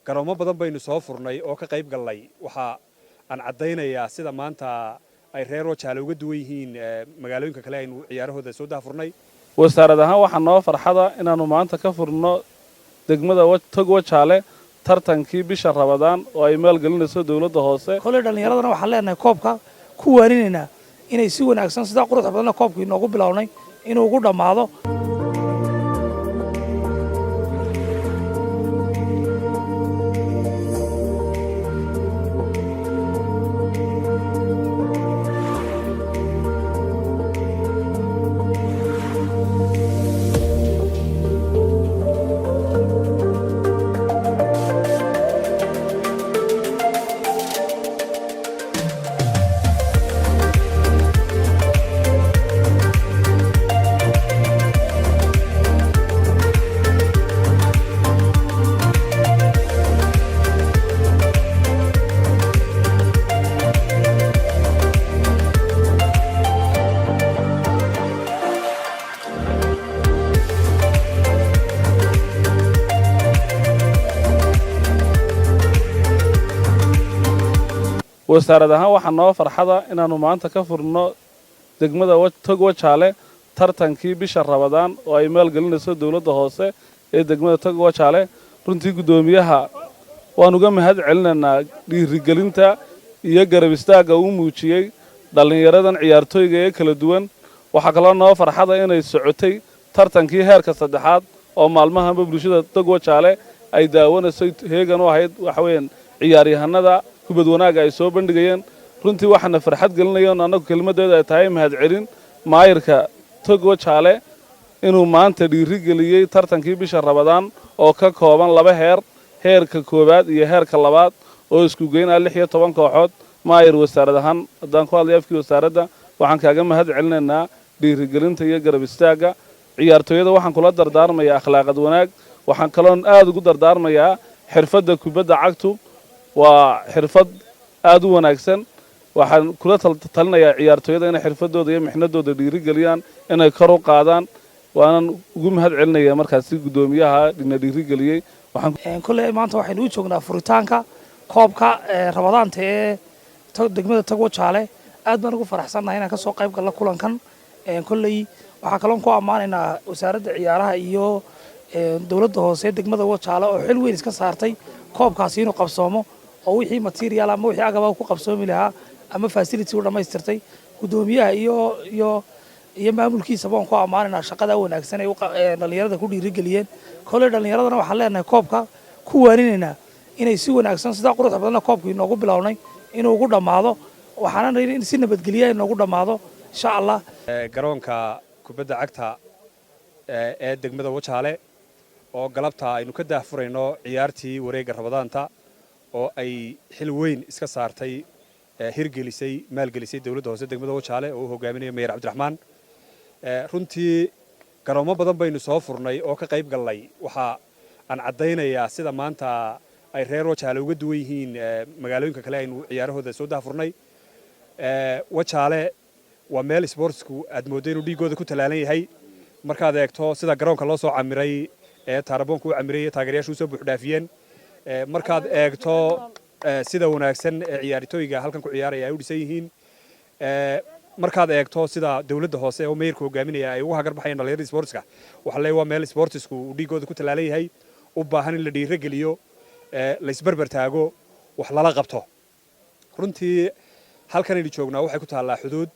garoomo badan baynu soo furnay oo ka qayb galnay waxa aan cadaynayaa sida maanta ay reer Wajaale uga duwan yihiin magaalooyinka kale aynu ciyaarahooda soo daafurnay. wasaarad ahaan waxaa noo farxada inaanu maanta ka furno degmada Tog Wajaale tartankii bisha Ramadaan oo ay maalgelinayso dawladda hoose. Kole dhalinyaradana waxaan leenahay koobka ku waaninayna inay si wanaagsan sida quruxda badan koobkii noogu bilownay inuu ugu dhamaado. wasaarad ahaan waxaa noo farxada inaanu maanta ka furno degmada Tog Wajaale tartankii bisha Ramadaan oo ay maalgelinayso dawladda hoose ee degmada Tog Wajaale. runtii gudoomiyaha waan uga mahad celinaynaa dhiirigelinta iyo garab istaaga uu muujiyay dhalinyaradan ciyaartooyga ee kala duwan. waxaa kaloo noo farxada inay socotay tartankii heerka saddexaad oo maalmahanba bulshada Tog Wajaale ay daawanayso heegan u ahayd waxa weeyaan ciyaaryahanada kubad wanaag ay soo bandhigayeen. runtii waxaana farxad gelinayeen anagu kelmadeeda ay tahay mahad celin maayirka Tog Wajaale inuu maanta dhiirigeliyay tartankii bisha Ramadaan oo ka kooban laba heer, heerka koobaad iyo heerka labaad oo isku geynaa 16 kooxood. maayir wasaarad ahaan haddaan ku hadlay afkii wasaaradda waxaan kaaga mahad celinaynaa dhiirigelinta iyo garab istaaga ciyaartooyada. waxaan kula dardaarmayaa akhlaaqad wanaag, waxaan kaloo aad ugu dardaarmayaa xirfadda kubadda cagtu waa xirfad aad u wanaagsan. waxaan kula talinayaa ciyaartooyada inay xirfadooda iyo mixnadooda dhiirigeliyaan, inay kor u qaadaan. waanan ugu mahad celinayaa markaas gudoomiyaha dhina dhiirigeliyay. kole maanta waxaynu u joognaa furitaanka koobka Ramadaanta ee degmada Tog Wajaale. aad baan ugu faraxsanahay inaan ka soo qayb galno kulankan. koley waxaa kaloon ku ammaanaynaa wasaaradda ciyaaraha iyo dawladda hoose degmada Wajaale oo xil weyn iska saartay koobkaasi inuu qabsoomo oo wixii material ama wixii agaba ku qabsoomi lahaa ama facility u dhamaystirtay gudoomiyaha iyo maamulkiisa baan ku ammaanaynaa shaqada wanaagsan ee dhalinyarada ku dhiirigeliyeen. kole dhalinyaradana waxaan leenahay koobka ku waaninayna inay si wanaagsan sida quruxda badan koobkii noogu bilownay inuu ugu dhamaado. waxaan raaynaa in si nabadgelyo ay noogu dhamaado insha Allah. garoonka kubadda cagta ee degmada Wajaale oo galabta aynu ka daafurayno ciyaartii wareegga Ramadaanta oo ay xil weyn iska saartay hirgelisay maalgelisay dawladda hoose degmada Wajaale oo hogaaminaya Mayor Cabdiraxmaan. runtii garoomo badan baynu soo furnay oo ka qayb galnay waxa aan cadaynayaa sida maanta ay reer Wajaale uga duwan yihiin magaalooyinka kale aynu ciyaarahooda soo daafurnay. Wajaale waa meel sportsku aad moodo inuu dhiigooda ku talaalan yahay markaad eegto sida garoonka loo soo camiray ee taaraboonku u camiray taageerayaashu soo buuxdhaafiyeen. markaad eegto sida wanaagsan ee ciyaartooyga halkan ku ciyaaraya ay u dhisan yihiin. markaad eegto sida dawladda hoose oo mayorka hogaaminaya ay ugu hagar baxayeen dhalinyarada sportska waxa leeyahay waa meel sportsku dhiigooda ku talaalan yahay u baahan in la dhiirigeliyo la isbarbar taago wax lala qabto. runtii halkan aynu joognaa waxay ku taallaa xuduud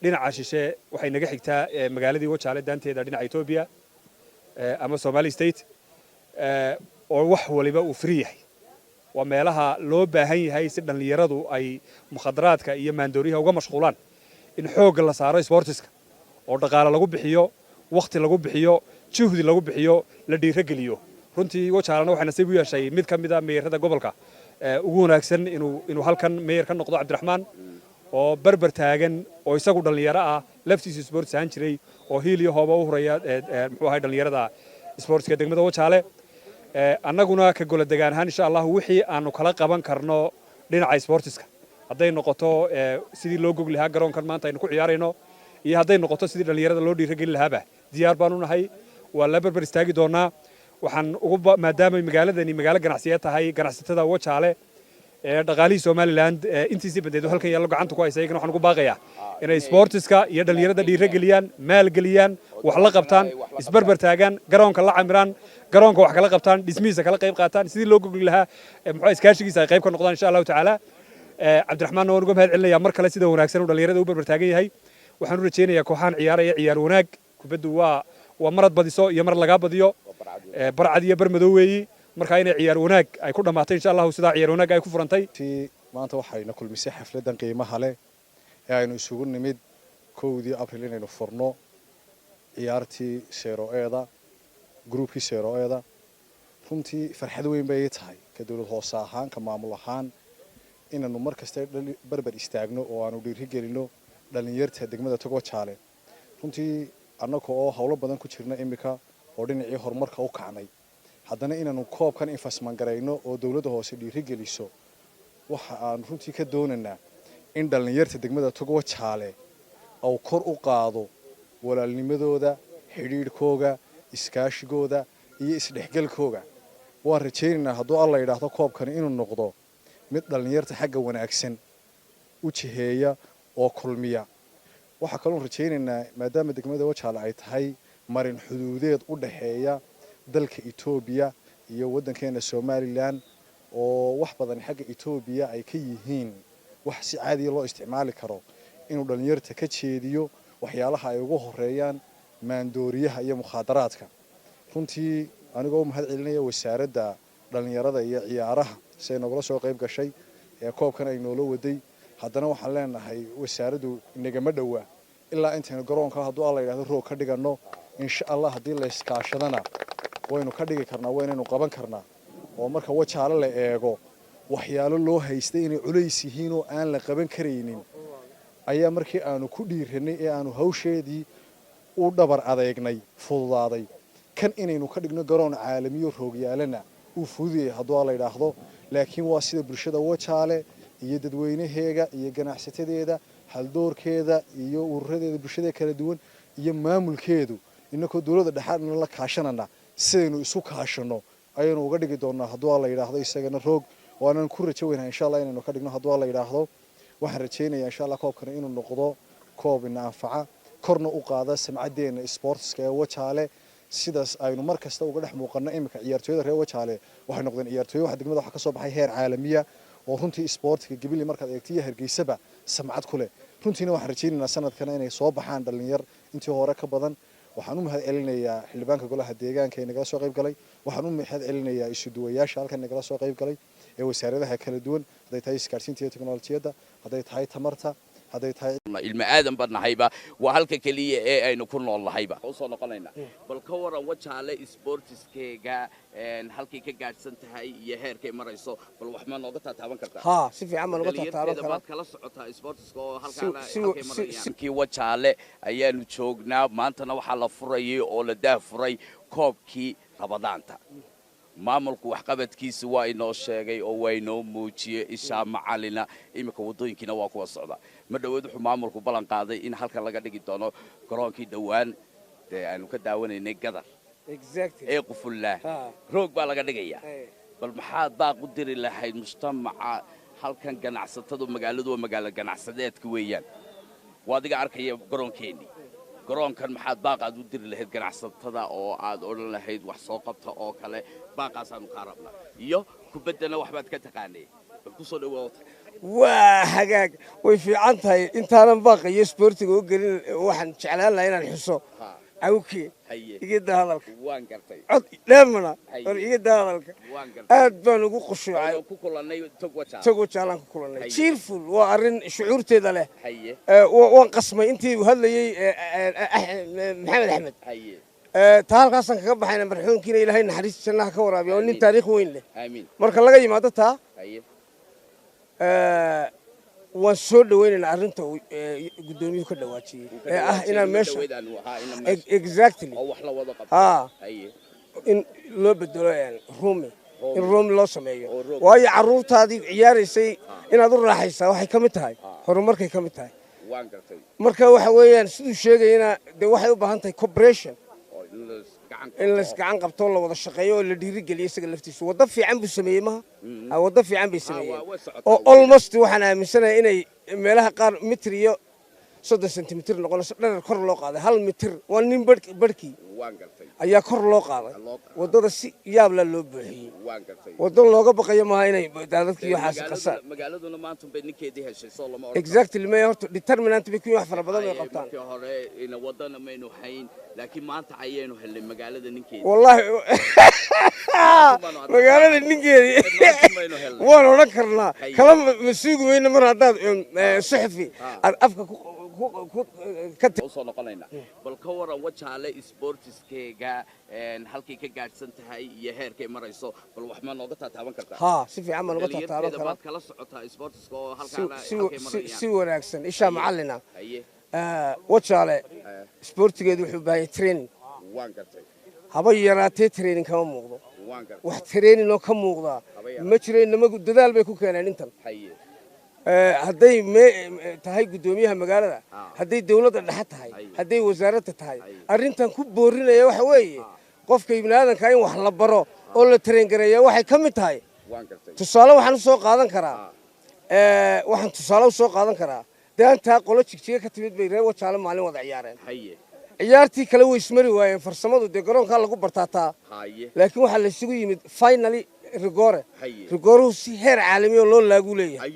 dhinaca shishe waxay naga xigtaa magaaladii Wajaale daanteeda dhinaca Ethiopia ama Somali State oo wax waliba uu free yahay. waa meelaha loo baahan yahay si dhalinyaradu ay mukhadaraadka iyo maandooriyaha uga mashquulaan in xoog la saaro sportska oo dhaqaale lagu bixiyo, waqti lagu bixiyo, juhdi lagu bixiyo, la dhiirigeliyo. runtii Wajaalena waxay nasiib u yeeshay mid ka mid ah meeyarada gobolka ugu wanaagsan inuu halkan meeyar ka noqdo Cabdiraxmaan oo barbar taagan oo isagu dhalinyaro ah laftiisa sports aan jiray oo hiil iyo hooba u horaya muxuu ahay dhalinyarada sportska degmada Wajaale. annaguna ka gol degaan ahaan insha Allah wixii aanu kala qaban karno dhinaca sportska hadday noqoto sidii loo gogli lahaa garoonkan maanta aynu ku ciyaarayno iyo hadday noqoto sidii dhalinyarada loo dhiirigelin lahaaba diyaar baan u nahay. waa la barbar istaagi doonaa waxaan maadaama magaaladani magaalo ganacsiyeed tahay ganacsatada wajaale ee dhaqaalihii Somaliland intiisii badeed halkan yaallo gacanta ku haysa iyagana waxaan ugu baaqayaa inay sportiska iyo dhalinyarada dhiirigeliyaan maalgeliyaan wax la qabtaan isbarbar taagaan garoonka la camiraan garoonka wax kala qabtaan dhismihiisa kala qayb qaataan sidii loo gogli lahaa muxuu iskaashigiisa ay qayb ka noqdaan insha Allah taala Cabdiraxmaan waan uga mahad celinayaa mar kale sida wanaagsan uu dhalinyarada u barbar taagan yahay waxaan u rajaynayaa kooxaan ciyaaraya ciyaar wanaag kubaddu waa marad badiso iyo mar laga badiyo barcad iyo barmadow weeyi marka inay ciyaar wanaag ay ku dhamaatay insha Allah sida ciyaar wanaag ay ku furantay maanta waxayna kulmisay xafladan qiimaha leh ee aynu isugu nimid 1 Abriil inaynu furno ciyaartii Seero-eeda groupkii Seero-eeda runtii farxad weyn bay tahay ka dawlad hoose ahaan ka maamul ahaan inaynu markasta barbar istaagno oo aanu dhiirigelino dhalinyarta degmada Tog Wajaale runtii annagoo oo hawlo badan ku jirna imika oo dhinacii horumarka u kacnay haddana inaanu koobkan investment garayno oo dawladda hoose dhiirigeliso waxa aan runtii ka doonaynaa in dhalinyarta degmada Tog Wajaale oo kor u qaado walaalnimadooda xiriirkooda iskaashigooda iyo isdhexgalkooda waan rajaynaynaa hadduu alla yiraahdo koobkan inuu noqdo mid dhalinyarta xagga wanaagsan u jiheeya oo kulmiya waxa kale oo rajaynaynaa maadaama degmada Wajaale ay tahay marin xuduudeed u dhaxeeya dalka Itoobiya iyo wadankeena Somaliland oo wax badan xagga Itoobiya ay ka yihiin wax si caadi loo isticmaali karo inuu dhalinyarta ka jeediyo waxyaalaha ay ugu horeeyaan maandooriyaha iyo mukhadaraadka runtii anigoo mahad celinaya wasaaradda dhalinyarada iyo ciyaaraha si ay nagala soo qayb gashay ee koobkan ay noola waday haddana waxaan leenahay wasaaraddu inagama dhawaa ilaa intaan garoonka hadduu alla yiraahdo roog ka dhigano insha Allah haddii la iskaashadana waynu ka dhigi karnaa waynaynu qaban karnaa oo marka Wajaale la eego waxyaalo loo haystay inay culays yihiin oo aan la qaban kareynin ayaa markii aanu ku dhiiranay ee aanu hawsheedii u dhabar adeegnay fududaaday kan inaynu ka dhigno garoon caalamiyo roogyaalana uu fududeeyay hadduu la yiraahdo laakiin waa sida bulshada Wajaale iyo dadweynaheega iyo ganacsatadeeda haldoorkeeda iyo ururadeeda bulshada kala duwan iyo maamulkeedu inagoo dawladda dhaxalna la kaashanana sidaynu isu kaashano ayaynu uga dhigi doonaa hadduu la yiraahdo isagana roog waanan ku rajo weynahay insha Allah inaynu ka dhigno hadduu la yiraahdo waxaan rajaynayaa insha Allah koobkan inuu noqdo koob inaafaca korna u qaada samcadeena sportska ee Wajaale sidaas aynu mar kasta uga dhex muuqano imika ciyaartooyda reer Wajaale waxay noqdeen ciyaartooy wax degmada waxa ka soo baxay heer caalamiya oo runtii sportka gabili markaad eegtiyo Hargeysaba samcad ku leh runtiina waxaan rajaynaynaa sanadkan inay soo baxaan dhalinyar intii hore ka badan waxaan u mahad celinayaa xildhibaanka golaha deegaanka ee nagala soo qayb galay waxaan u mahad celinayaa isu duwayaasha halkan nagala soo qayb galay ee wasaaradaha kala duwan haday tahay isgaarsiinta iyo teknoolajiyada haday tahay tamarta haday tahay ilma aadan badnahayba waa halka kaliya ee aynu ku noolnahayba oo soo noqonayna bal ka waran Wajaale sportskeega halkay ka gaadhsan tahay iyo heerkay marayso bal wax ma nooga taaban kartaa ha si fiican ma nooga taaban karaa kala socotaa sportska oo halkay marayaan kii Wajaale ayaanu joognaa maantana waxa la furayay oo la daafuray koobkii Rabadaanta maamulku wax qabadkiisa waa inoo sheegay oo waa inoo muujiyay isha macalina imika wadooyinkiina waa kuwa socda ma dhaweed wuxuu maamulku balan qaaday in halka laga dhigi doono garoonkii dhawaan aanu ka daawanaynay gadar ee qufullaa roog baa laga dhigayaa bal maxaad baaq u diri lahayd mujtamaca halkan ganacsatadu magaaladu waa magaalo ganacsadeedka weeyaan waadiga arkaya garoonkeeni garoonkan maxaad baaqaad u diri lahayd ganacsatada oo aad oran lahayd wax soo qabta oo kale baaqaasaanu ka rabnaa iyo kubaddana waxbaad ka taqaanay bal ku soo dhawaad waa hagaag way fiican tahay intaanan baaqayo sportiga u gelin waxaan jeclaan lahaa inaan xuso awkii iga hadalka waan gartay cod dheemana war iga hadalka aad baan ugu qushuucay ku kulanay Tog Wajaale ku kulanay cheerful waa arin shucuurteeda leh waan qasmay intii uu hadlayay Maxamed Axmed taa halkaasan kaga baxayna marxuumkiina Ilaahay naxariis jannaha ka waraabiyo oo nin taariikh weyn leh marka laga yimaado taa waan soo dhaweynaynaa arrinta gudoomiyuhu ka dhawaajiyay ee ah inaan meesha exactly in loo bedelo roomi in roomi loo sameeyo waayo carruurtaadii ciyaaraysay inaad u raaxaysaa waxay ka mid tahay horumarkay ka mid tahay marka waxa weeyaan siduu sheegayna dee waxay u baahan tahay cooperation in la isgacan qabto la wada shaqeeyo oo la dhiirigeliyo isaga laftiisa waddo fiican buu sameeyey maha waddo fiican bay sameeyeen oo almost waxaan aaminsanahay inay meelaha qaar mitir iyo 30 sentimitir noqonayso dherer kor loo qaaday 1 mitir waa nin barkii ayaa kor loo qaaday waddada si yaab la loo buuxiyey waddo looga baqayo maaha inay daadadkii waxaas qasaan magaaladuna maanta bay ninkeedii heshay soo lama exactly ma horta determinant bay ku wax fara badan ay qabtaan hore in wadana maynu hayn laakiin maanta ayaynu helay magaalada ninkeedii wallahi magaalada ninkeedii waan oran karnaa kala masuugu weyna mar hadaad suxufi afka soo noqonayna bal ka waran wajaale sportskeega halkay ka gaadhsan tahay iyo heerkay marayso bal wax ma nooga taaban kartaa ha si fiican ma nooga taaban karaa kala socotaa sportska oo halkaan si wanaagsan isha macallina wajaale sportigeedu wuxuu baahay training waan gartay haba yaraatee training kama muuqdo wax training oo ka muuqda ma jiro inamagu dadaal bay ku keeneen intan hadday tahay gudoomiyaha magaalada hadday dawladda dhexe tahay hadday wasaaradda tahay arrintan ku boorinaya waxa weeye qofka ibn aadanka in wax la baro oo la train gareeyo waxay ka mid tahay tusaale waxaan u soo qaadan karaa daantaa qolo jigjiga ka timid bay reer wajaale maalin wada ciyaareen ciyaartii kale way ismari waayeen farsamadu dee garoonkaa lagu bartaataa laakiin waxaa la isugu yimid finally rigooruhu si heer caalami oo loo laagu leeyahay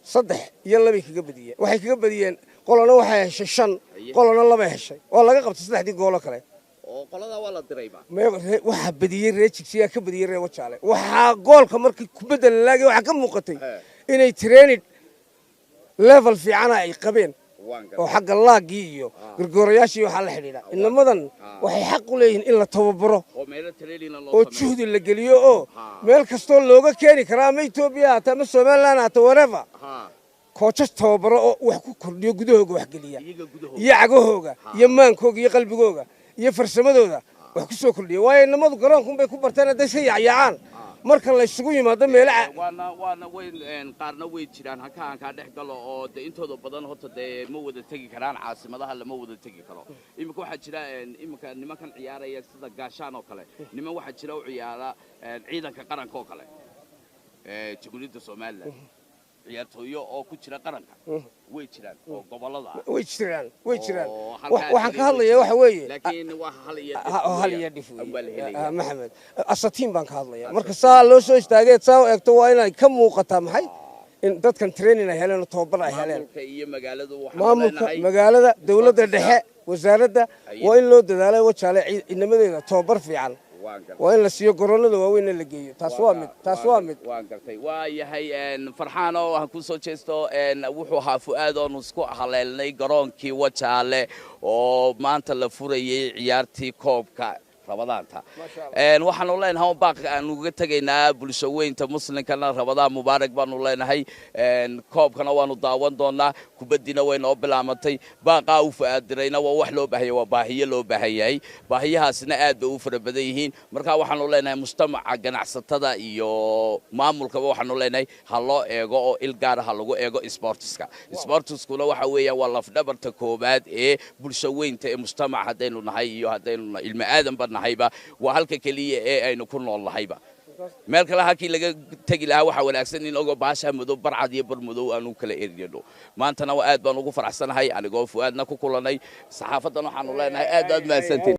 3 iyo 2 kaga badiyeen waxay kaga badiyeen qolona waxay heshay 5 qolona 2 heshay oo laga qabtay 3 gool kale oo qolada waa la dirayba waxa badiyay reer jigjiga ka badiyay reer wajaale waxa goolka markii kubadda la laagay waxa ka muuqatay inay training level fiican ay qabeen oo xagga laagii iyo gargoorayaashii waxa la xidhiidha inamadan waxay xaq u leeyihiin in la tababaro oo juhdi la geliyo oo meel kastoo looga keeni karaa ama Itoobiya hata ama Soomaaliland hata whatever coaches tababaro oo wax ku kordhiyo gudahooga wax geliya iyo cagahooga iyo maankooga iyo qalbigooga iyo farsamadooda wax ku soo kordhiyo waayo inamadu garoonka bay ku bartaan haday si yaacayaan marka la isugu yimaado meelaha waana weyn qaarna way jiraan halkaan ka dhex galo oo intooda badan horta ma wada tagi karaan caasimadaha lama wada tagi karo imika waxa jira imika nimankan ciyaaraya sida gaashaan oo kale niman waxa jira u ciyaara ciidanka qaranka oo kale Jamhuuriyadda Soomaaliland ciyaartooyo oo ku jira qaranka way jiraan oo gobolada way jiraan waxaan ka hadlayaa waxa weeye laakiin wax hal iyo dhif maxamed asatiin baan ka hadlayaa marka saa loo soo istaagay saa eegto waa inay ka muuqataa maxay in dadkan training ay heleen tababar ay heleen maamulka magaalada dawladda dhexe wasaaradda waa in loo dadaalay wajaale inamadeeda tababar fiican waa in la siiyo garoonada waaweyn la geeyo taas waa mid waan gartay waa yahay farxaano waxaan ku soo jeesto wuxuu ahaa Fuaad oo isku haleelnay garoonkii wajaale oo maanta la furayay ciyaartii koobka rabadaanta waxaanu leenahay baaq aan uga tagaynaa bulsho weynta muslimkana rabadaan mubaarak baanu leenahay koobkana waanu daawan doonaa kubadina way noo bilaamatay baaqa uu faadirayna waa wax loo baahay waa baahiye loo baahayay baahiyahaasna aad bay u fara badan yihiin marka waxaanu leenahay mujtamaca ganacsatada iyo maamulka waxaanu leenahay ha loo eego oo il gaar ah lagu eego sportskuna waxa weeyaan waa lafdhabarta koobaad ee bulsho weynta ee mujtamaca hadaynu nahay iyo hadaynu ilma aadan hayba waa halka kaliya ee aynu ku nool lahayba meel kale halkii laga tagi lahaa waxa wanaagsan in ogo baasha madow barcad iyo barmadow aanu kala eriyano maantana waa aad baan ugu faraxsanahay anigoo Fuaadna ku kulanay saxaafadan waxaanu leenahay aad mahadsantiin